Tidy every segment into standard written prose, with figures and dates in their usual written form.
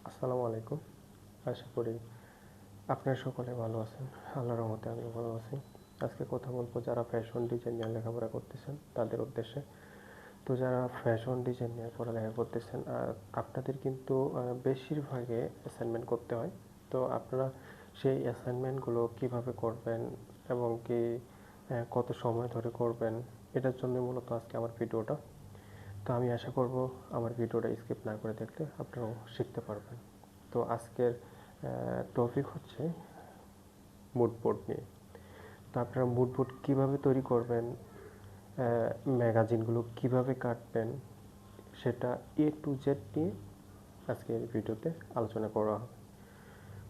আসসালামু আলাইকুম। আশা করি আপনারা সকলে ভালো আছেন। আল্লাহর রহমতে আমিও ভালো আছি। আজকে কথা বলবো যারা ফ্যাশন ডিজাইন নিয়ে লেখাপড়া করতেছেন তাদের উদ্দেশ্যে। তো যারা ফ্যাশন ডিজাইন নিয়ে পড়ালেখা করতেছেন আপনাদের কিন্তু বেশিরভাগে অ্যাসাইনমেন্ট করতে হয়। তো আপনারা সেই অ্যাসাইনমেন্টগুলো কিভাবে করবেন এবং কি কত সময় ধরে করবেন, এটার জন্য মূলত আজকে আমার ভিডিওটা। তো আমি আশা করব আমার ভিডিওটা স্কিপ না করে দেখলে আপনারাও শিখতে পারবেন। তো আজকের টপিক হচ্ছে মুড বোর্ড নিয়ে। তো আপনারা মুড বোর্ড কীভাবে তৈরি করবেন, ম্যাগাজিনগুলো কিভাবে কাটবেন, সেটা A to Z নিয়ে আজকের ভিডিওতে আলোচনা করা হবে।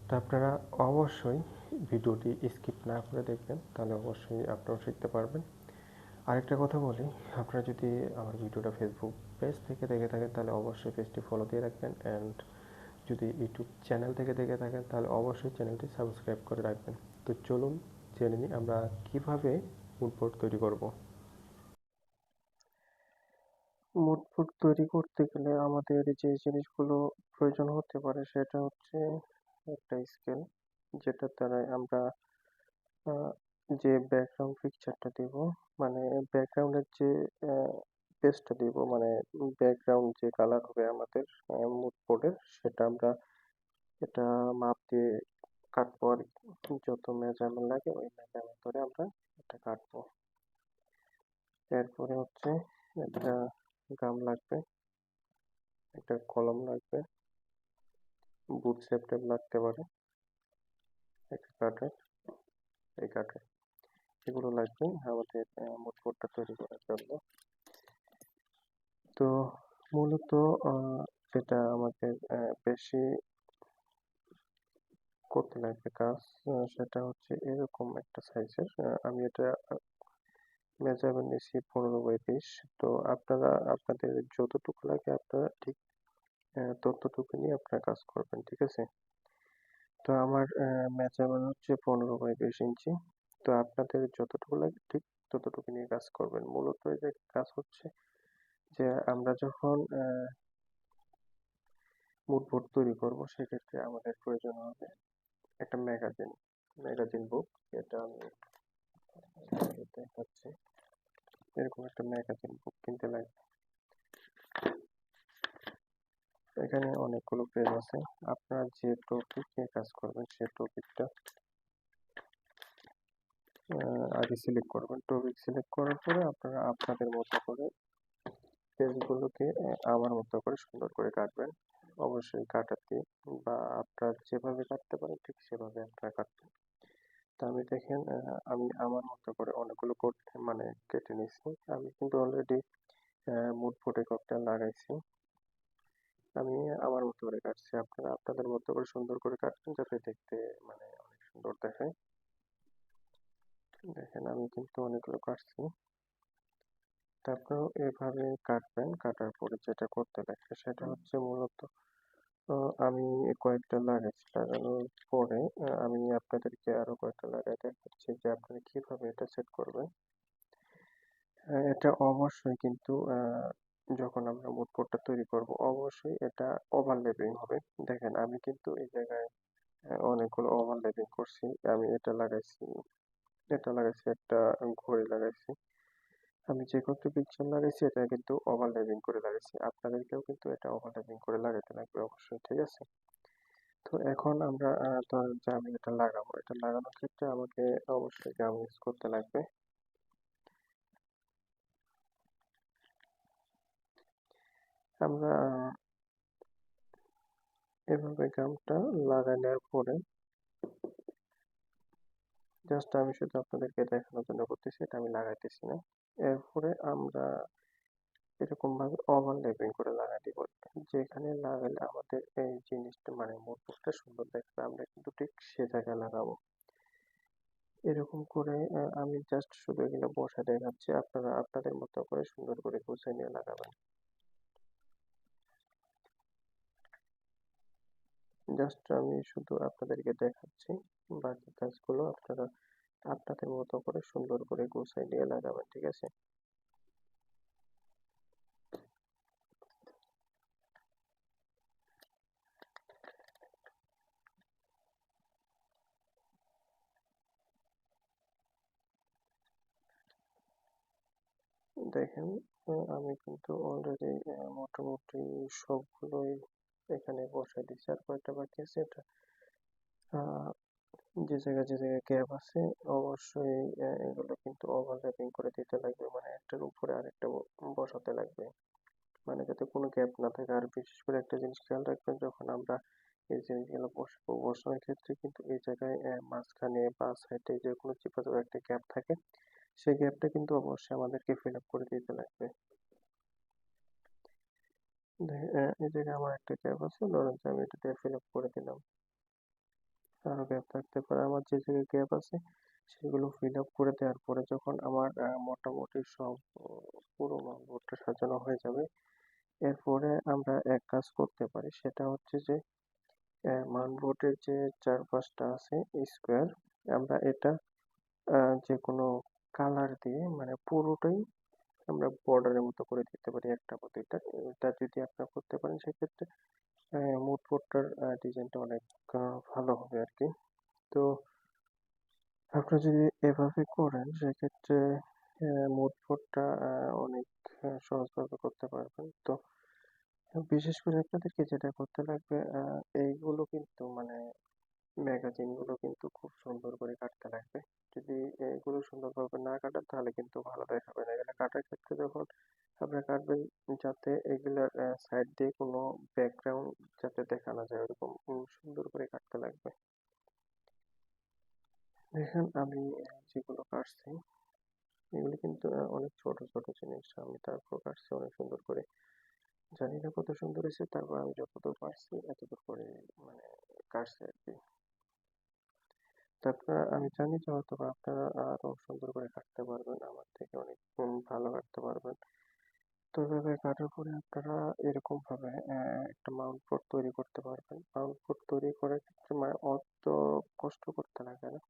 তো আপনারা অবশ্যই ভিডিওটি স্কিপ না করে দেখবেন, তাহলে অবশ্যই আপনারাও শিখতে পারবেন। আরেকটা কথা বলি, আপনারা যদি আমার ভিডিওটা ফেসবুক পেজ থেকে দেখে থাকেন তাহলে অবশ্যই পেজটি ফলো দিয়ে রাখবেন, অ্যান্ড যদি ইউটিউব চ্যানেল থেকে দেখে থাকেন তাহলে অবশ্যই চ্যানেলটি সাবস্ক্রাইব করে রাখবেন। তো চলুন জেনে নিই আমরা কিভাবে মুড বোর্ড তৈরি করব। মুড বোর্ড তৈরি করতে গেলে আমাদের যে জিনিসগুলো প্রয়োজন হতে পারে সেটা হচ্ছে একটা স্কেল, যেটার দ্বারাই আমরা আহ, যে ব্যাকগ্রাউন্ড পিকচারটা দিব, মানে ব্যাকগ্রাউন্ডের যে পেজটা দিব, মানে ব্যাকগ্রাউন্ড যে কালার হবে আমাদের মুড বোর্ডের, সেটা আমরা এটা মাপ দিয়ে কাটবো আর কি। যত মেজারমেন্ট লাগে ওই মেজারমেন্ট ধরে আমরা এটা কাটবো। এরপরে হচ্ছে একটা গাম লাগবে, একটা কলম লাগবে, বুট সেপ টেপ লাগতে পারে, একটা কাটার, এই কাটার, এগুলো লাগবে আমাদের মুড বোর্ডটা তৈরি করার জন্য। তো মূলত যেটা আমাদের বেশি করতে লাগবে কাজ, সেটা হচ্ছে এরকম একটা সাইজের। আমি এটা মেজারমেন্ট নিয়েছি 15x20। তো আপনারা আপনাদের যতটুকু লাগে আপনারা ঠিক ততটুকু নিয়ে আপনারা কাজ করবেন, ঠিক আছে? তো আমার মেজারমেন্ট হচ্ছে 15x20 ইঞ্চি। তো আপনাদের যতটুকু লাগে ঠিক ততটুকু নিয়ে কাজ করবেন। মূলত এই যে কাজ হচ্ছে যে আমরা যখন মুড বোর্ড তৈরি করব সেক্ষেত্রে আমাদের প্রয়োজন হবে একটা ম্যাগাজিন, ম্যাগাজিন বুক। এটা আমি দেখাচ্ছি, এরকম একটা ম্যাগাজিন বুক কিনতে লাগবে। এখানে অনেকগুলো পেজ আছে, আপনারা যে টপিক নিয়ে কাজ করবেন সেই টপিকটা আগে সিলেক্ট করবেন। টপিক সিলেক্ট করার পরে আপনারা আপনাদের মতো করে পেজগুলোকে আমার মতো করে সুন্দর করে কাটবেন। অবশ্যই কাটাতে বা আপনারা যেভাবে কাটতে পারেন ঠিক সেভাবে আপনারা কাটবেন। তো আমি দেখেন আমি আমার মতো করে অনেকগুলো কোড মানে কেটে নিয়েছি। আমি কিন্তু অলরেডি মুড বোর্ডে কোডটা লাগাইছি। আমি আমার মতো করে কাটছি, আপনারা আপনাদের মতো করে সুন্দর করে কাটবেন যাতে দেখতে মানে অনেক সুন্দর দেখায়। দেখেন আমি কিন্তু অনেকগুলো কাটছি। তারপরেও এভাবে কাটবেন, কাটার পরে যেটা করতে লাগবে সেটা হচ্ছে মূলত আমি কয়েকটা লাগাইছি, লাগানোর পরে আমি আপনাদেরকে আরো কয়েকটা লাগাই দেখাচ্ছি যে আপনারা কিভাবে এটা সেট করবেন। এটা অবশ্যই কিন্তু যখন আমরা মুড বোর্ডটা তৈরি করব অবশ্যই এটা ওভারল্যাপিং হবে। দেখেন আমি কিন্তু এই জায়গায় অনেকগুলো ওভারল্যাপিং করছি। আমি এটা লাগাইছি, এটা লাগাইছি, একটা ঘড়ি লাগাইছি। আমি যে কয়েকটা পিকচার লাগাইছি এটা কিন্তু ওভারল্যাপিং করে লাগাইছি। আপনাদেরকেও কিন্তু এটা ওভারল্যাপিং করে লাগাতে লাগবে অবশ্যই, ঠিক আছে? তো এখন আমরা ধরেন যে আমি এটা লাগাবো, এটা লাগানোর ক্ষেত্রে আমাকে অবশ্যই গাম ইউজ করতে লাগবে। আমরা এভাবে গামটা লাগানোর পরে জাস্ট আমি শুধু আপনাদেরকে দেখানোর জন্য করতেছি, এটা আমি লাগাইতেছি না। এরপরে আমরা এরকম ভাবে ওভারল্যাপিং করে লাগাই দিব। যেখানে লাগালে আমাদের এই জিনিসটা মানে মুখটা সুন্দর দেখবে আমরা কিন্তু ঠিক সে জায়গায় লাগাবো। এরকম করে আমি জাস্ট শুধু এগুলো বসায় দেখাচ্ছি, আপনারা আপনাদের মতো করে সুন্দর করে গুছিয়ে নিয়ে লাগাবেন। জাস্ট আমি শুধু আপনাদেরকে দেখাচ্ছি, বাকি কাজগুলো আপনারা আপনাদের মতো করে সুন্দর করে গুছিয়ে নিয়ে লাগাবেন, ঠিক আছে? দেখেন, আমি কিন্তু অলরেডি মোটামুটি সবগুলোই এখানে বসাই দিচ্ছি, আর কয়েকটা বাকি আছে। এটা আহ, যে জায়গায় গ্যাপ আছে অবশ্যই এগুলো কিন্তু ওভারল্যাপিং করে দিতে লাগবে, মানে একটার উপরে আরেকটা বসাতে লাগবে, মানে যাতে কোনো গ্যাপ না থাকে। আর বিশেষ করে একটা জিনিস খেয়াল রাখবেন, যখন আমরা এই জিনিসগুলো বসাবো, বসানোর ক্ষেত্রে কিন্তু এই জায়গায় মাঝখানে বা সাইডে যে কোনো চিপা একটা গ্যাপ থাকে, সেই গ্যাপটা কিন্তু অবশ্যই আমাদেরকে ফিল আপ করে দিতে লাগবে। এই জায়গায় আমার একটা গ্যাপ আছে, ধরেন যে আমি এটা দিয়ে ফিল আপ করে দিলাম। আরো গ্যাপ থাকতে পারে, আমার যে জায়গায় গ্যাপ আছে সেগুলো ফিল আপ করে দেওয়ার পরে যখন আমার মোটামুটি সব পুরো মানবোর্ডটা সাজানো হয়ে যাবে, এরপরে আমরা এক কাজ করতে পারি, সেটা হচ্ছে যে মানবোর্ডের যে চারপাশটা আছে স্কোয়ার, আমরা এটা যে কোনো কালার দিয়ে মানে পুরোটাই আমরা বর্ডারের মতো করে দিতে পারি, একটা বা দুইটা। এটা যদি আপনারা করতে পারেন সেক্ষেত্রে মুড বোর্ডটার ডিজাইনটা অনেক ভালো হবে আর কি। তো আপনারা যদি এভাবে করেন সেক্ষেত্রে মুড বোর্ডটা অনেক সহজভাবে করতে পারবেন। তো বিশেষ করে আপনাদেরকে যেটা করতে লাগবে, এইগুলো কিন্তু মানে ম্যাগাজিন গুলো কিন্তু খুব সুন্দর করে কাটতে লাগবে। যদি এগুলো সুন্দরভাবে না কাটেন তাহলে কিন্তু ভালো দেখাবে না। এগুলো কাটার ক্ষেত্রে যখন আপনারা কাটবেন, যাতে এগুলার সাইড দিয়ে কোনো ব্যাকগ্রাউন্ড যাতে দেখা না যায়, ওরকম সুন্দর করে কাটতে লাগবে। দেখেন, আমি যেগুলো কাটছি এগুলো কিন্তু অনেক ছোট ছোট জিনিস, আমি তারপর কাটছি অনেক সুন্দর করে। জানি না কত সুন্দর হয়েছে, তারপর আমি যতদূর পারছি এতদূর করে মানে কাটছি আর কি। তারপর আমি জানি যে হয়তোবা আপনারা আরো সুন্দর করে কাটতে পারবেন, আমার থেকে অনেক ভালো কাটতে পারবেন। তো এভাবে কাটার পরে আপনারা এরকম ভাবে একটা মাউন্ট বোর্ড তৈরি করতে পারবেন। মাউন্ট বোর্ড তৈরি করার ক্ষেত্রে মানে অত কষ্ট করতে লাগে না,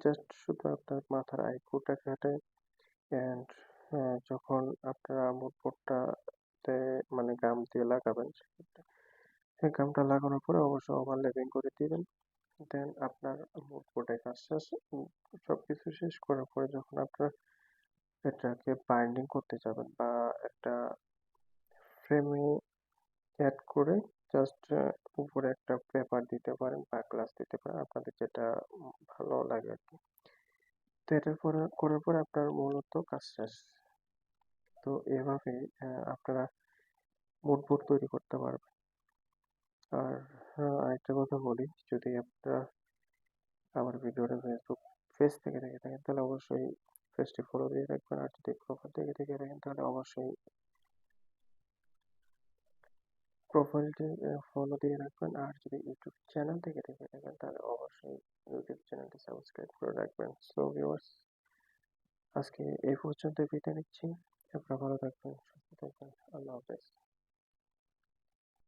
জাস্ট শুধু আপনার মাথার আইকিউটা খাটায় অ্যান্ড যখন আপনারা মাউন্ট বোর্ডটাতে মানে গাম দিয়ে লাগাবেন, সেক্ষেত্রে এই গামটা লাগানোর পরে অবশ্যই ওভারল্যাপিং করে দিবেন। দেন আপনার মুড বোর্ডের কাজ শেষ। সবকিছু শেষ করার পরে যখন আপনার এটাকে বাইন্ডিং করতে যাবেন বা একটা ফ্রেমে অ্যাড করে জাস্ট উপরে একটা পেপার দিতে পারেন বা গ্লাস দিতে পারেন, আপনাদের যেটা ভালো লাগে আর কি। তো এটা করার পরে আপনার মূলত কাজ শেষ। তো এভাবে আপনারা মুড বোর্ড তৈরি করতে পারবেন। আর আরেকটা কথা বলি, যদি আপনারা আমার ভিডিওটা ফেসবুক পেজ থেকে দেখে থাকেন তাহলে অবশ্যই পেজটি ফলো দিয়ে রাখবেন, আর যদি প্রোফাইল থেকে দেখে থাকেন তাহলে অবশ্যই প্রোফাইলটি ফলো দিয়ে রাখবেন, আর যদি ইউটিউব চ্যানেল থেকে দেখে থাকেন তাহলে অবশ্যই ইউটিউব চ্যানেলটি সাবস্ক্রাইব করে রাখবেন। সো ভিউয়ার্স, আজকে এই পর্যন্ত বিদায় নিচ্ছি। আপনারা ভালো থাকবেন, সুস্থ থাকবেন। আল্লাহ হাফেজ।